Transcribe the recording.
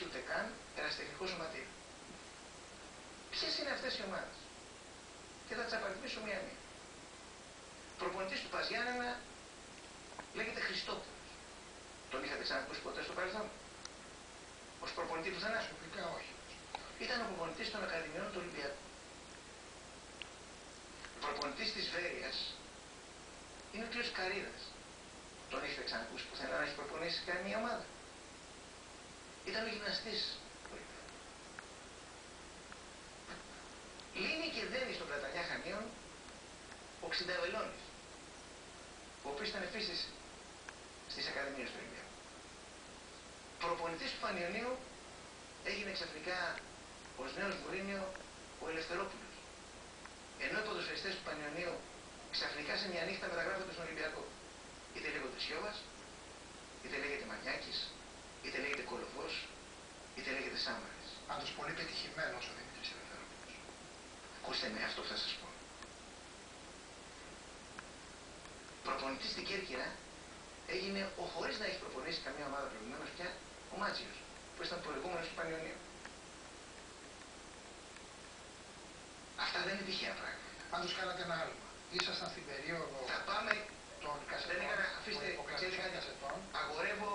προπονήσει ούτε καν ερασιτεχνικό σωματείο. Ποιες είναι αυτές οι ομάδες? Και θα τις απαριθμίσω μία-μία. Προπονητής του ΠΑΣ Γιάννενα λέγεται Χριστόπουλος. Τον είχατε ξανακούσει ποτέ στο παρελθόν? Ως προπονητή του Θανάσου? Προσωπικά όχι. Ήταν ο προπονητής των Ακαδημιών του Ολυμπιακού. Ο προπονητής της Βέρειας είναι ο κ. Καρίδας. Τον έχετε ξανακούσει πουθενά να έχει προπονήσει καμία ομάδα? Ήταν ο γυμναστής του Ολυμπιακού. Λύνει και δένει στον Πλατανιά Χανίων ο Ξινταβελώνης, ο οποίος ήταν επίσης στις Ακαδημίες του Ολυμπιακού. Προπονητής του Πανιωνίου έγινε ξαφνικά ως νέος Μουρίνιο ο Ελευθερόπουλος. Ενώ οι ποδοσφαιριστές του Πανιωνίου ξαφνικά σε μια νύχτα μεταγράφονται στον Ολυμπιακό. Είτε λέγονται Σιώβας, είτε λέγεται Μανιάκης, είτε λέγεται Κολοβός, είτε λέγεται Σάμαρης. Πάντως πολύ πετυχημένος ο Δημήτρης Ελευθερόπουλος. Ακούστε με αυτό που θα σας πω. Προπονητής στην Κέρκυρα έγινε χωρίς να έχει προπονήσει καμία ομάδα προηγουμένως πια ο Μάτσιος, που ήταν προηγούμενος του Πανιωνίου. Αυτά δεν είναι τυχαία πράγματα. Πάντως κάνατε ένα άλμα. Ήσασταν στην περίοδο Θα πάμε των κασετών, δεν έκανα, αφήστε, των υποκρατικών κασετών. αγορεύω